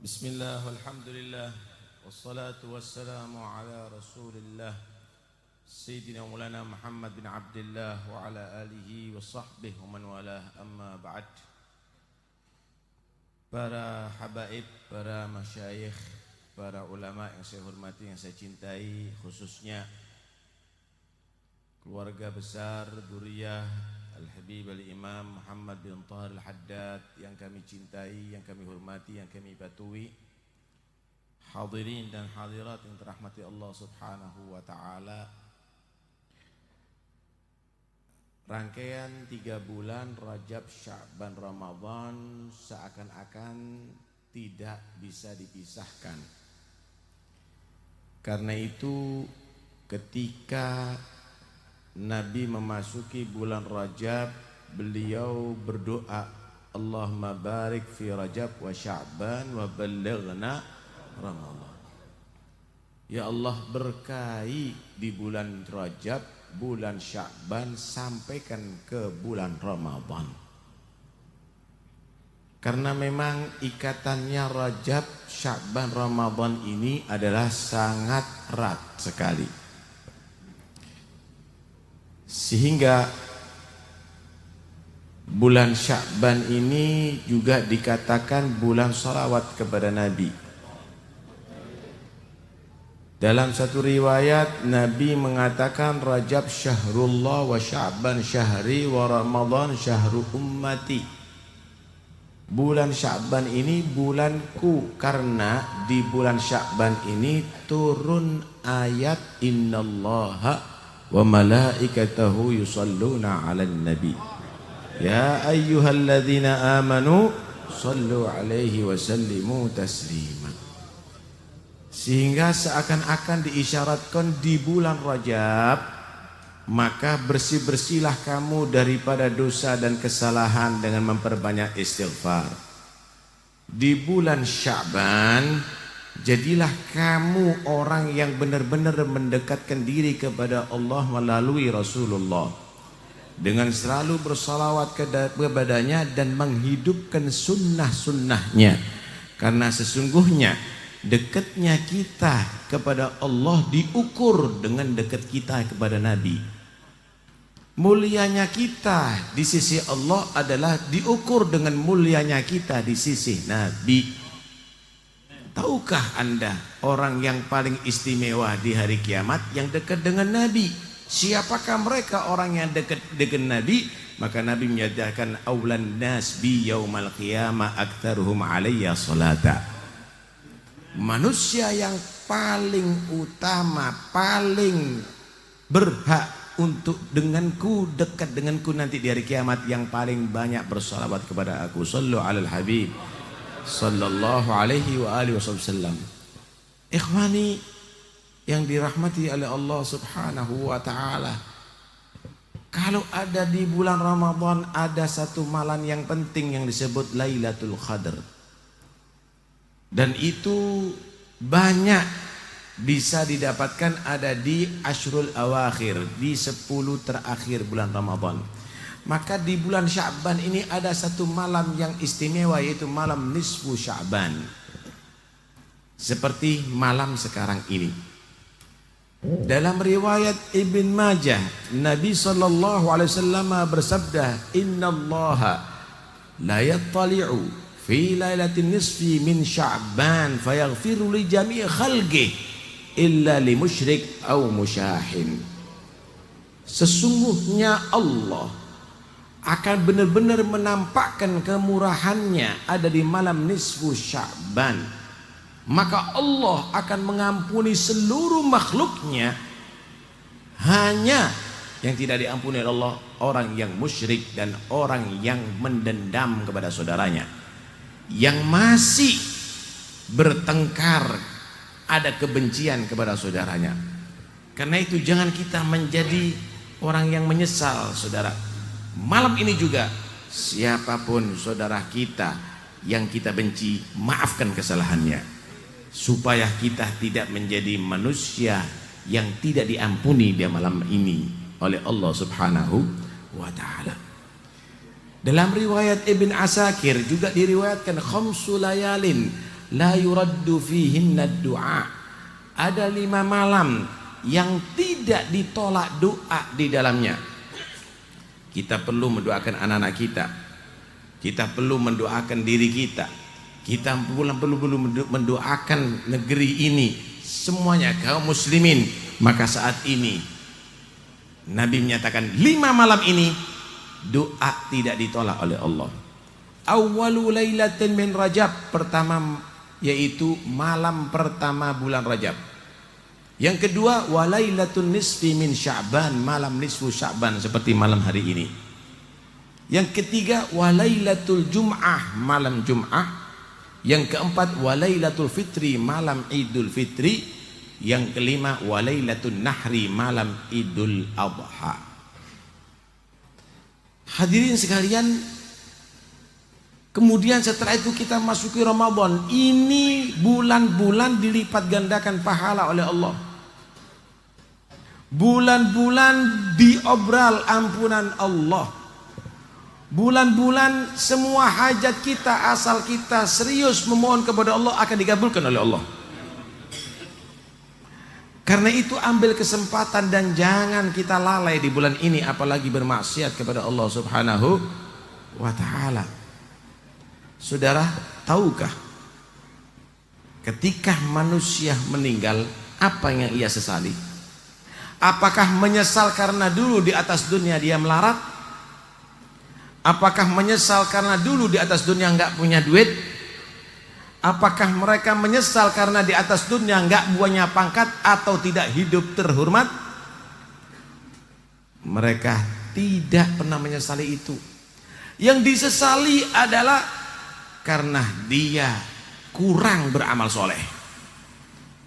Bismillah, walhamdulillah, wassalatu wassalamu ala rasulillah Sayyidina Maulana Muhammad bin Abdullah wa ala alihi wa sahbihi wa man walah, amma ba'd. Para habaib, para masyayikh, para ulama yang saya hormati, yang saya cintai, khususnya keluarga besar Duriyah Al-Habib Al-Imam Muhammad bin Tahir Al-Haddad yang kami cintai, yang kami hormati, yang kami patuhi. Hadirin dan hadirat yang dirahmati Allah Subhanahu wa taala. Rangkaian 3 bulan Rajab, Sya'ban, Ramadan seakan-akan tidak bisa dipisahkan. Karena itu ketika Nabi memasuki bulan Rajab, beliau berdoa, Allahumma barik fi Rajab wa Sya'ban wa balighna Ramadan. Ya Allah, berkahi di bulan Rajab, bulan Sya'ban, sampaikan ke bulan Ramadan. Karena memang ikatannya Rajab, Sya'ban, Ramadan ini adalah sangat erat sekali. Sehingga bulan Sya'ban ini juga dikatakan bulan salawat kepada Nabi. Dalam satu riwayat Nabi mengatakan Rajab syahrullah wa Sya'ban syahri wa Ramadan syahru ummati. Bulan Sya'ban ini bulanku, karena di bulan Sya'ban ini turun ayat innallaha wa malaikatahu yusalluna 'alan nabi ya ayyuhalladzina amanu sallu 'alaihi wa sallimu taslima. Sehingga seakan-akan diisyaratkan di bulan Rajab, maka bersih-bersihlah kamu daripada dosa dan kesalahan dengan memperbanyak istighfar. Di bulan Sya'ban, jadilah kamu orang yang benar-benar mendekatkan diri kepada Allah melalui Rasulullah, dengan selalu bersalawat kepadanya dan menghidupkan sunnah-sunnahnya. Karena sesungguhnya dekatnya kita kepada Allah diukur dengan dekat kita kepada Nabi. Mulianya kita di sisi Allah adalah diukur dengan mulianya kita di sisi Nabi. Tahukah Anda orang yang paling istimewa di hari kiamat? Yang dekat dengan Nabi. Siapakah mereka orang yang dekat dengan Nabi? Maka Nabi menyatakan aulan nas bi yaumal qiyamah aktsaruhum alayya salata. Manusia yang paling utama, paling berhak untuk denganku, dekat denganku nanti di hari kiamat, yang paling banyak bersalawat kepada aku. Sallu alal habib sallallahu alaihi wa alihi wasallam. Ikhwani yang dirahmati oleh Allah Subhanahu wa taala, kalau ada di bulan Ramadan ada satu malam yang penting yang disebut Lailatul Qadar, dan itu banyak bisa didapatkan ada di Ashrul Awakhir, di 10 terakhir bulan Ramadan. Maka di bulan Sya'ban ini ada satu malam yang istimewa, yaitu malam nisfu Sya'ban. Seperti malam sekarang ini. Dalam riwayat Ibn Majah, Nabi SAW bersabda, innallaha la yattali'u fi lailatin nisfi min Sya'ban fayaghfiru li jami'i khalqih illa li musyrik aw musyahin. Sesungguhnya Allah akan benar-benar menampakkan kemurahannya ada di malam nisfu Sya'ban. Maka Allah akan mengampuni seluruh makhluknya. Hanya yang tidak diampuni oleh Allah orang yang musyrik dan orang yang mendendam kepada saudaranya, yang masih bertengkar, ada kebencian kepada saudaranya. Karena itu jangan kita menjadi orang yang menyesal, saudara. Malam ini juga siapapun saudara kita yang kita benci, maafkan kesalahannya, supaya kita tidak menjadi manusia yang tidak diampuni di malam ini oleh Allah Subhanahu wa taala. Dalam riwayat Ibn Asakir juga diriwayatkan khamsu layalin la yuraddu fihinna du'a. Ada 5 malam yang tidak ditolak doa di dalamnya. Kita perlu mendoakan anak-anak kita. Kita perlu mendoakan diri kita. Kita perlu mendoakan negeri ini, semuanya kaum muslimin. Maka saat ini Nabi menyatakan 5 malam ini doa tidak ditolak oleh Allah. Awwalu lailatin min Rajab, pertama yaitu malam pertama bulan Rajab. Yang kedua walailatun nisfi min Sya'ban, malam nisfu Sya'ban seperti malam hari ini. Yang ketiga walailatul Jum'ah, malam Jum'ah. Yang keempat walailatul Fitri, malam Idul Fitri. Yang kelima walailatun Nahri, malam Idul Adha. Hadirin sekalian, kemudian setelah itu kita masuki Ramadan. Ini bulan-bulan dilipat gandakan pahala oleh Allah. Bulan-bulan diobral ampunan Allah. Bulan-bulan semua hajat kita, asal kita serius memohon kepada Allah, akan dikabulkan oleh Allah. Karena itu ambil kesempatan dan jangan kita lalai di bulan ini, apalagi bermaksiat kepada Allah Subhanahu wa ta'ala. Saudara, tahukah ketika manusia meninggal apa yang ia sesali? Apakah menyesal karena dulu di atas dunia dia melarat? Apakah menyesal karena dulu di atas dunia enggak punya duit? Apakah mereka menyesal karena di atas dunia enggak punya pangkat atau tidak hidup terhormat? Mereka tidak pernah menyesali itu. Yang disesali adalah karena dia kurang beramal soleh,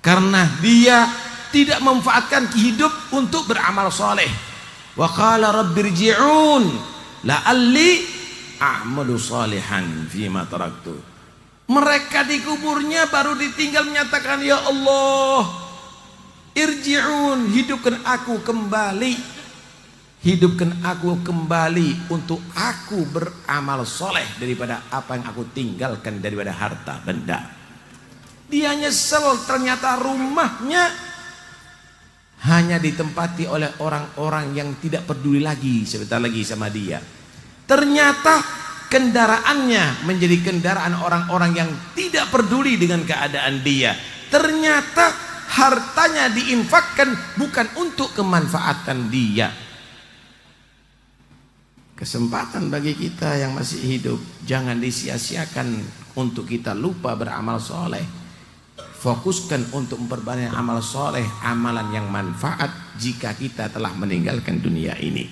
karena dia tidak memanfaatkan hidup untuk beramal soleh. Wa qala rabbirji'un la'alli a'malu salihan fima taraktu. Mereka di kuburnya baru ditinggal menyatakan, ya Allah, irji'un, hidupkan aku kembali, hidupkan aku kembali untuk aku beramal soleh daripada apa yang aku tinggalkan daripada harta benda. Dia nyesel ternyata rumahnya hanya ditempati oleh orang-orang yang tidak peduli lagi sebentar lagi sama dia. Ternyata kendaraannya menjadi kendaraan orang-orang yang tidak peduli dengan keadaan dia. Ternyata hartanya diinfakkan bukan untuk kemanfaatan dia. Kesempatan bagi kita yang masih hidup, jangan disia-siakan untuk kita lupa beramal soleh. Fokuskan untuk memperbanyak amal soleh, amalan yang manfaat jika kita telah meninggalkan dunia ini.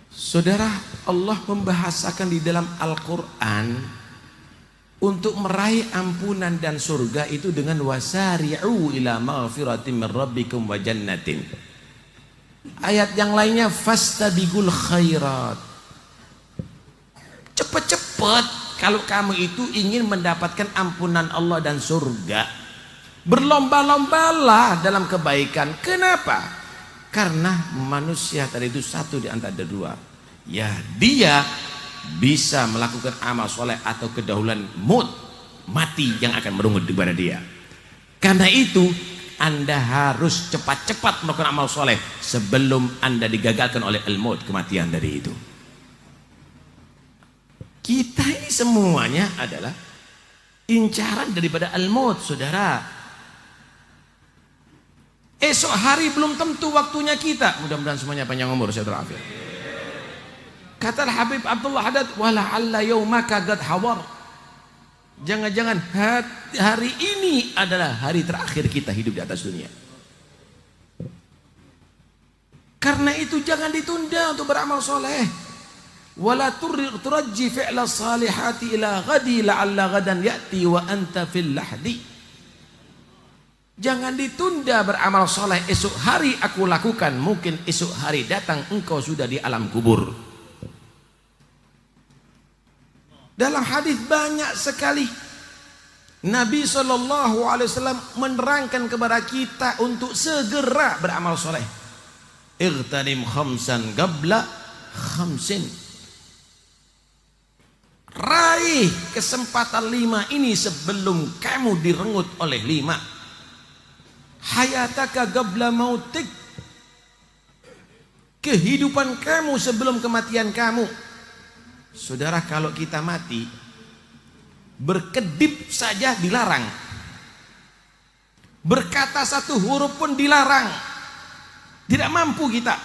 Saudara, Allah membahasakan di dalam Al-Quran untuk meraih ampunan dan surga itu dengan wasari'u ila maghfiratin min rabbikum wa jannatin. Ayat yang lainnya fastabiqul khairat. Cepat-cepat kalau kamu itu ingin mendapatkan ampunan Allah dan surga. Berlomba-lombalah dalam kebaikan. Kenapa? Karena manusia tadi itu satu di antara dua. Ya, dia bisa melakukan amal soleh atau kedahuluan mati yang akan merenggut kepada dia. Karena itu Anda harus cepat-cepat melakukan amal soleh sebelum Anda digagalkan oleh al-maut, kematian dari itu. Kita ini semuanya adalah incaran daripada al-maut, saudara. Esok hari belum tentu waktunya kita. Mudah-mudahan semuanya panjang umur, saudara Afir. Kata Habib Abdullah Haddad, wala'alla yaumaka qad hawar. Jangan-jangan hari ini adalah hari terakhir kita hidup di atas dunia. Karena itu jangan ditunda untuk beramal soleh. Wala turajji fi'la salihati ila ghadi la'alla ghadan ya'ti wa anta fil lahdi. Jangan ditunda beramal soleh. Esok hari aku lakukan, mungkin esok hari datang engkau sudah di alam kubur. Dalam hadis banyak sekali Nabi SAW menerangkan kepada kita untuk segera beramal soleh. Ightanim khamsan qabla khamsin. Raih kesempatan 5 ini sebelum kamu direnggut oleh 5. Hayataka qabla mautik. Kehidupan kamu sebelum kematian kamu. Saudara, kalau kita mati, berkedip saja dilarang. Berkata satu huruf pun dilarang. Tidak mampu kita.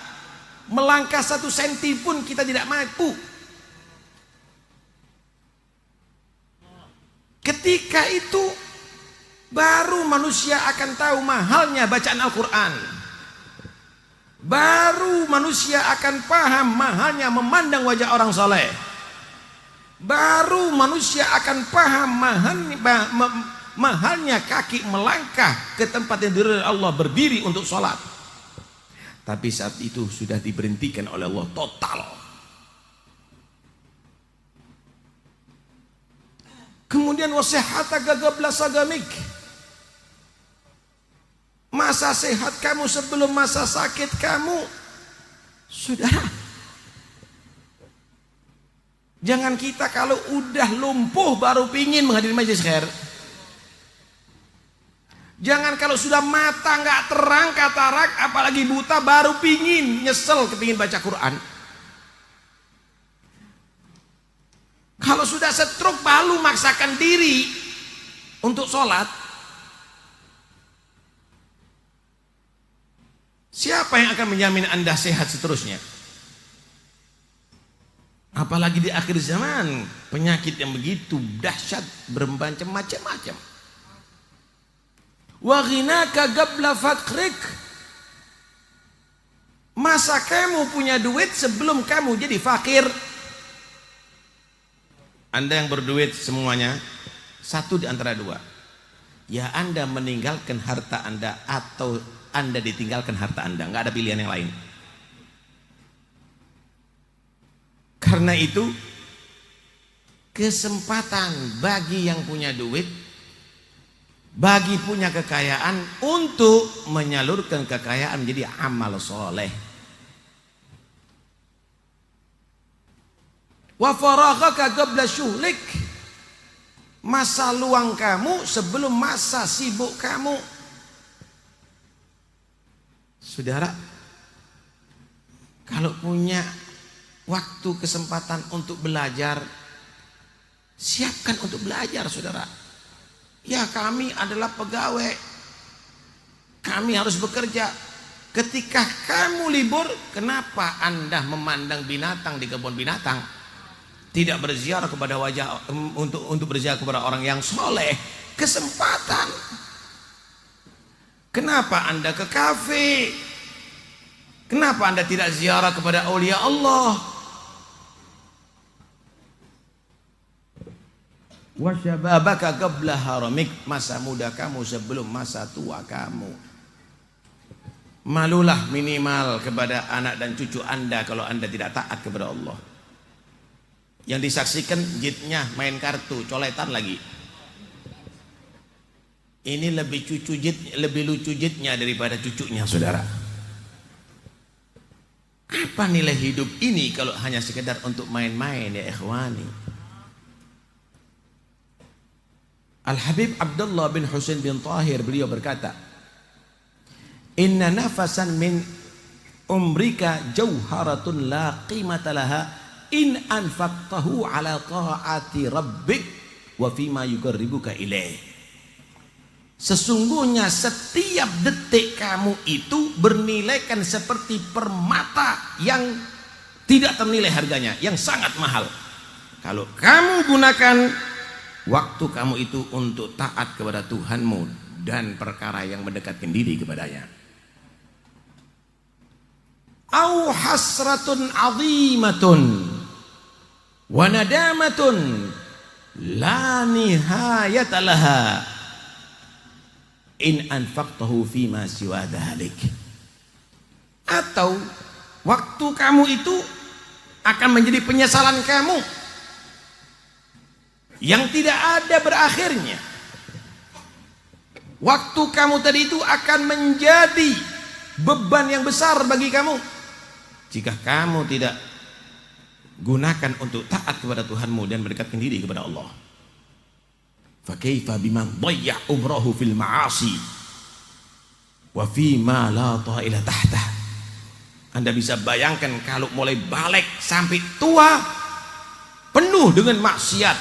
Melangkah 1 senti pun kita tidak mampu. Ketika itu baru manusia akan tahu mahalnya bacaan Al-Quran. Baru manusia akan paham mahalnya memandang wajah orang soleh. Baru manusia akan paham mahalnya kaki melangkah ke tempat yang diridhoi Allah, berdiri untuk sholat. Tapi saat itu sudah diberhentikan oleh Allah total. Kemudian wasihhataka qabla sagamik. Masa sehat kamu sebelum masa sakit kamu. Saudara, jangan kita kalau udah lumpuh baru pingin menghadiri majelis khair. Jangan kalau sudah mata nggak terang, katarak, apalagi buta, baru pingin, nyesel kepingin baca Quran. Kalau sudah stroke baru maksakan diri untuk sholat. Siapa yang akan menjamin Anda sehat seterusnya? Apalagi di akhir zaman, penyakit yang begitu dahsyat bermacam-macam. Wa ghinaka qabla faqrik. Masa kamu punya duit sebelum kamu jadi fakir. Anda yang berduit semuanya, satu di antara dua. Ya Anda meninggalkan harta Anda atau Anda ditinggalkan harta Anda. Nggak ada pilihan yang lain. Karena itu, kesempatan bagi yang punya duit, bagi punya kekayaan untuk menyalurkan kekayaan menjadi amal soleh. Wa faraghaka qabla syuhlik. Masa luang kamu sebelum masa sibuk kamu. Saudara, kalau punya waktu kesempatan untuk belajar, siapkan untuk belajar, saudara. Ya, kami adalah pegawai, kami harus bekerja. Ketika kamu libur, kenapa Anda memandang binatang di kebun binatang? Tidak berziarah kepada wajah untuk berziarah kepada orang yang soleh. Kesempatan. Kenapa Anda ke kafe? Kenapa Anda tidak ziarah kepada aulia Allah? Wa syababaka qabla haramik. Masa muda kamu sebelum masa tua kamu. Malulah minimal kepada anak dan cucu Anda kalau Anda tidak taat kepada Allah. Yang disaksikan jitnya main kartu, coletan lagi. Ini lebih lucu jitnya daripada cucunya, saudara. Apa nilai hidup ini kalau hanya sekedar untuk main-main, ya ikhwani? Al-Habib Abdullah bin Husain bin Tahir, beliau berkata, inna nafasan min umrika jauharatun la qimata laha in anfaqtahu ala ta'ati rabbik wa fima yuqarribuka ilaih. Sesungguhnya setiap detik kamu itu bernilaikan seperti permata yang tidak ternilai harganya, yang sangat mahal. Kalau kamu gunakan waktu kamu itu untuk taat kepada Tuhanmu dan perkara yang mendekatkan diri kepadanya. Au hasratun azimatun wa nadamatun la nihayata laha in anfaqtahu fima siwa dhalik. Atau waktu kamu itu akan menjadi penyesalan kamu yang tidak ada berakhirnya. Waktu kamu tadi itu akan menjadi beban yang besar bagi kamu jika kamu tidak Gunakan untuk taat kepada Tuhanmu dan mendekatkan diri kepada Allah. Fa kaifa biman dhayya umrahu fil ma'asi wa fi ma la ta'ila tahtah. Anda bisa bayangkan kalau mulai balik sampai tua penuh dengan maksiat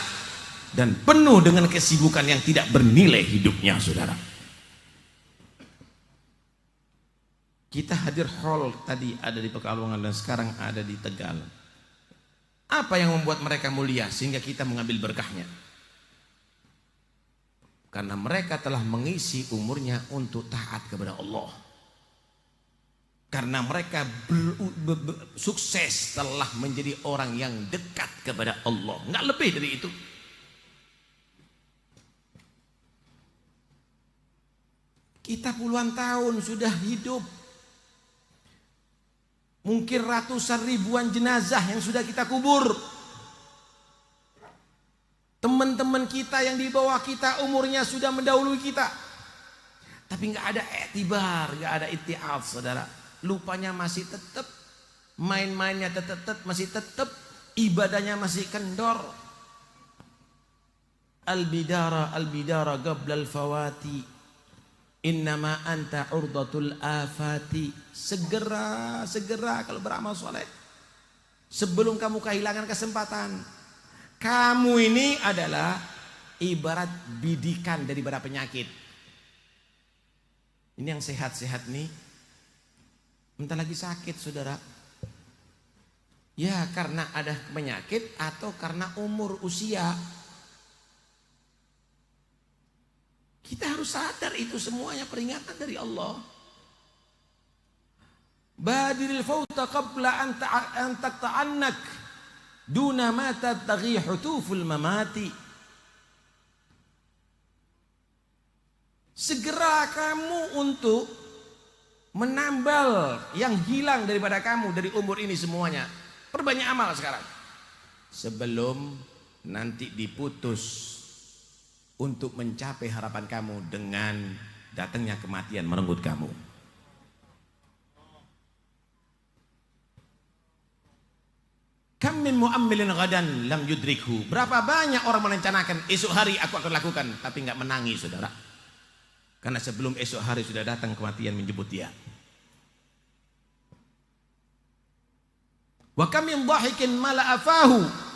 dan penuh dengan kesibukan yang tidak bernilai hidupnya, saudara. Kita hadir hall tadi ada di Pekalongan dan sekarang ada di Tegal. Apa yang membuat mereka mulia sehingga kita mengambil berkahnya? Karena mereka telah mengisi umurnya untuk taat kepada Allah. Karena mereka sukses telah menjadi orang yang dekat kepada Allah. Nggak lebih dari itu. Kita puluhan tahun sudah hidup. Mungkin ratusan ribuan jenazah yang sudah kita kubur. Teman-teman kita yang di bawah kita umurnya sudah mendahului kita. Tapi nggak ada etibar, nggak ada itiaf, saudara. Lupanya masih tetap, main-mainnya tetap, masih tetap, ibadahnya masih kendor. Al-bidara qablal fawati. Innama anta urdatul afati. Segera kalau beramal soleh. Sebelum kamu kehilangan kesempatan. Kamu ini adalah ibarat bidikan daripada penyakit. Ini yang sehat-sehat nih. Bentar lagi sakit, saudara. Ya karena ada penyakit atau karena umur usia. Kita harus sadar itu semuanya peringatan dari Allah. Badiril fauta qabla an taqta'annak duna ma tabtaghi hutuful mamati. Segera kamu untuk menambal yang hilang daripada kamu dari umur ini semuanya. Perbanyak amal sekarang. Sebelum nanti diputus untuk mencapai harapan kamu dengan datangnya kematian merenggut kamu. Kam min mu'ammilin ghadan lam yudrikhu. Berapa banyak orang merencanakan esok hari aku akan lakukan tapi enggak menangis, saudara. Karena sebelum esok hari sudah datang kematian menjemput dia. Wa kam min dhahikin mala'afahu.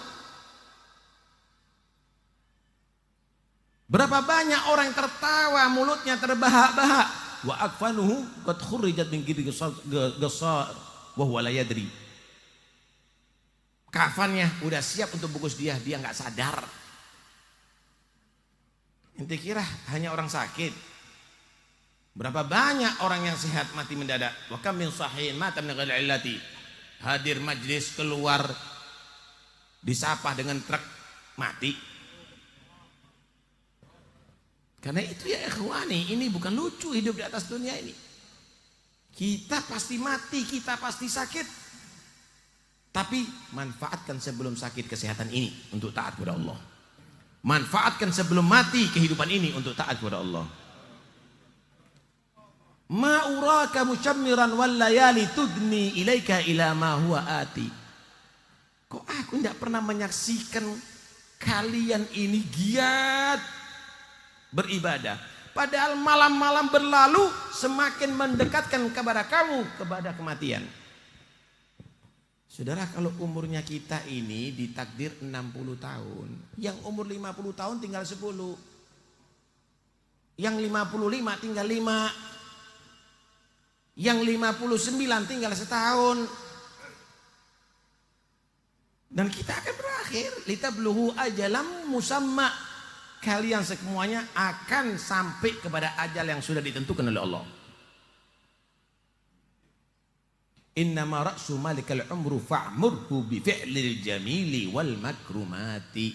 Berapa banyak orang yang tertawa mulutnya terbahak-bahak. Wa akfanuhu qad khurrijat min gidi gasar wa huwa la yadri. Kafannya udah siap untuk bungkus dia nggak sadar. Ente kira hanya orang sakit? Berapa banyak orang yang sehat mati mendadak? Wa kam min sahihin mata min ghairi illati. Hadir majlis keluar disapa dengan truk mati. Karena itu ya ikhwani, ini bukan lucu hidup di atas dunia ini. Kita pasti mati, kita pasti sakit. Tapi manfaatkan sebelum sakit kesehatan ini untuk taat kepada Allah. Manfaatkan sebelum mati kehidupan ini untuk taat kepada Allah. Ma uraka mucammiran wal layali tudni ilaika ila ma huwa ati. Kok aku tidak pernah menyaksikan kalian ini giat beribadah, padahal malam-malam berlalu semakin mendekatkan kepada kamu kepada kematian. Saudara, kalau umurnya kita ini ditakdir 60 tahun, yang umur 50 tahun tinggal 10, yang 55 tinggal 5, yang 59 tinggal setahun, dan kita akan berakhir. Litabluhu ajalam musamma. Kalian semuanya akan sampai kepada ajal yang sudah ditentukan oleh Allah. Innama ra'su malikal umru fa'murhu bi fi'lil jamili wal makrumati.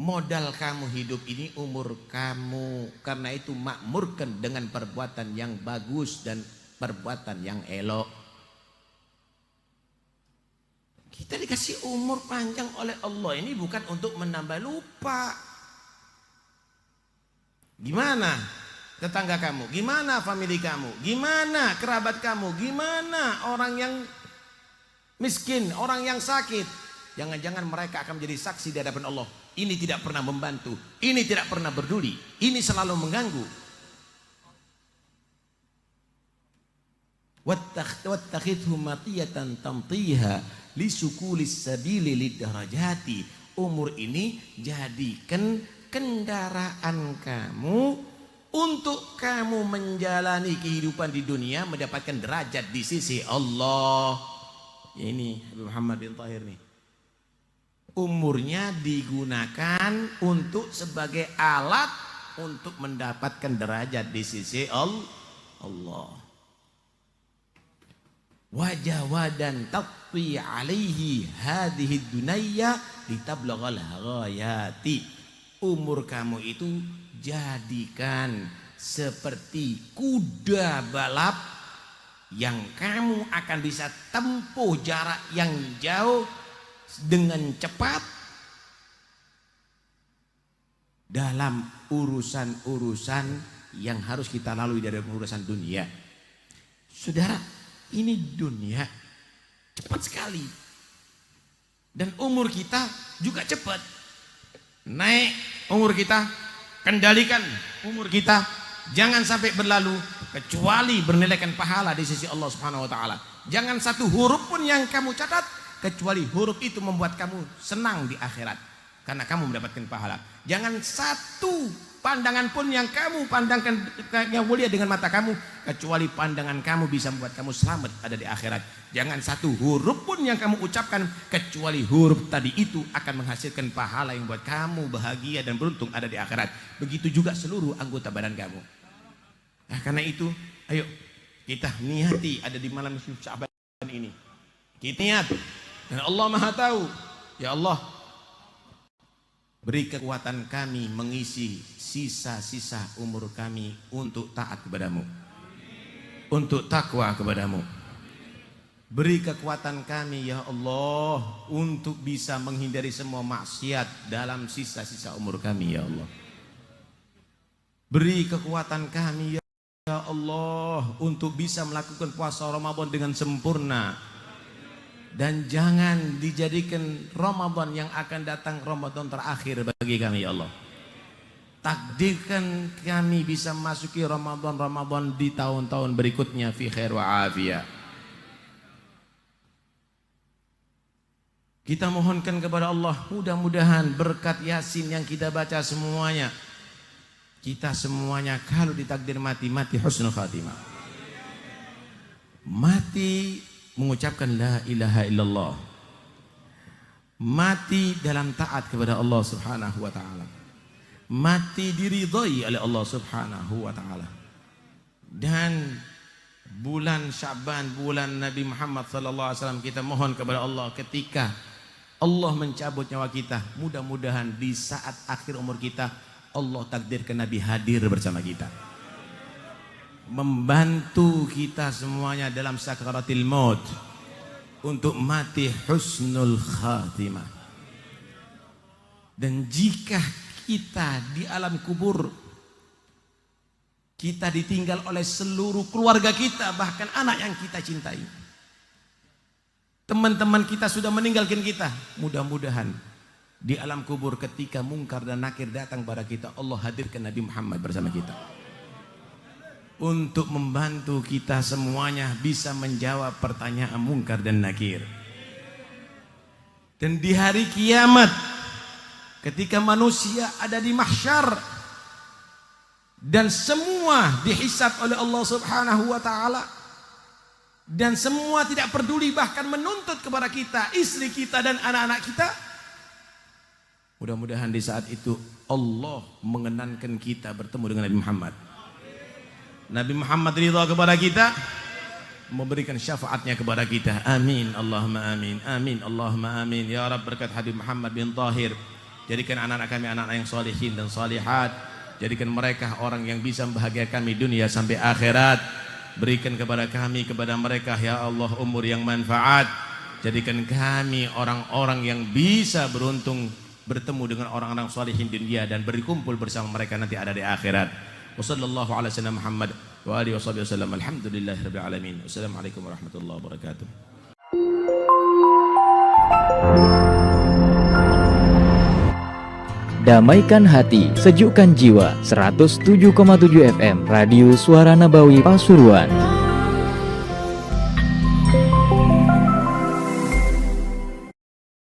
Modal kamu hidup ini umur kamu, karena itu makmurkan dengan perbuatan yang bagus dan perbuatan yang elok. Kita dikasih umur panjang oleh Allah ini bukan untuk menambah lupa. Gimana tetangga kamu? Gimana famili kamu? Gimana kerabat kamu? Gimana orang yang miskin, orang yang sakit. Jangan-jangan mereka akan menjadi saksi di hadapan Allah. Ini tidak pernah membantu, ini tidak pernah peduli, ini selalu mengganggu. Wattakhidhu matiyatan tamtiha lisukulis sabili lidarajati. Umur ini jadikan kendaraan kamu untuk kamu menjalani kehidupan di dunia, mendapatkan derajat di sisi Allah. Ini Habib Muhammad bin Tahir nih. Umurnya digunakan untuk sebagai alat untuk mendapatkan derajat di sisi Allah. Wajawadan tatwi alaihi hadhihi dunya litablaghal ghayati. Umur kamu itu jadikan seperti kuda balap yang kamu akan bisa tempuh jarak yang jauh dengan cepat dalam urusan-urusan yang harus kita lalui dari urusan dunia. Saudara, ini dunia cepat sekali. Dan umur kita juga cepat. Naik umur kita, kendalikan umur kita, jangan sampai berlalu kecuali bernilaikan pahala di sisi Allah Subhanahu wa taala. Jangan satu huruf pun yang kamu catat kecuali huruf itu membuat kamu senang di akhirat karena kamu mendapatkan pahala. Jangan satu pandangan pun yang kamu pandangkan yang mulia dengan mata kamu kecuali pandangan kamu bisa membuat kamu selamat ada di akhirat. Jangan satu huruf pun yang kamu ucapkan kecuali huruf tadi itu akan menghasilkan pahala yang buat kamu bahagia dan beruntung ada di akhirat. Begitu juga seluruh anggota badan kamu. Nah, karena itu ayo kita niati ada di malam Sya'ban ini. Kita niat. Dan Allah Maha tahu. Ya Allah, beri kekuatan kami mengisi sisa-sisa umur kami untuk taat kepadamu, untuk takwa kepadamu. Beri kekuatan kami ya Allah untuk bisa menghindari semua maksiat dalam sisa-sisa umur kami ya Allah. Beri kekuatan kami ya Allah untuk bisa melakukan puasa Ramadan dengan sempurna. Dan jangan dijadikan Ramadan yang akan datang Ramadan terakhir bagi kami ya Allah. Takdirkan kami bisa masuki Ramadan di tahun-tahun berikutnya fi khair wa afiyah. Kita mohonkan kepada Allah mudah-mudahan berkat Yasin yang kita baca semuanya, kita semuanya kalau ditakdir mati husnul khatimah. Mati mengucapkan la ilaha illallah, mati dalam taat kepada Allah Subhanahu wa taala, mati diridhai oleh Allah Subhanahu wa taala. Dan bulan Sya'ban, bulan Nabi Muhammad sallallahu alaihi wasallam, kita mohon kepada Allah ketika Allah mencabut nyawa kita, mudah-mudahan di saat akhir umur kita Allah takdirkan Nabi hadir bersama kita, membantu kita semuanya dalam sakaratil maut untuk mati husnul khatimah. Dan jika kita di alam kubur kita ditinggal oleh seluruh keluarga kita, bahkan anak yang kita cintai, teman-teman kita sudah meninggalkan kita, mudah-mudahan di alam kubur ketika mungkar dan nakir datang pada kita, Allah hadirkan Nabi Muhammad bersama kita untuk membantu kita semuanya bisa menjawab pertanyaan mungkar dan nakir. Dan di hari kiamat ketika manusia ada di mahsyar dan semua dihisab oleh Allah Subhanahu wa taala dan semua tidak peduli bahkan menuntut kepada kita, istri kita dan anak-anak kita, mudah-mudahan di saat itu Allah mengenankan kita bertemu dengan Nabi Muhammad. Nabi Muhammad ridha kepada kita, memberikan syafaatnya kepada kita. Amin Allahumma amin. Amin Allahumma amin. Ya Rabb, berkat Habib Muhammad bin Tahir, jadikan anak-anak kami anak-anak yang salihin dan salihat. Jadikan mereka orang yang bisa membahagiakan kami dunia sampai akhirat. Berikan kepada kami, kepada mereka ya Allah umur yang manfaat. Jadikan kami orang-orang yang bisa beruntung bertemu dengan orang-orang salihin di dunia dan berkumpul bersama mereka nanti ada di akhirat. Wassallallahu ala sayyidina Muhammad wa alihi wasallam. Alhamdulillahirabbil alamin. Wassalamualaikum warahmatullahi wabarakatuh. Damaikan hati, sejukkan jiwa. 107,7 FM Radio Suara Nabawi Pasuruan.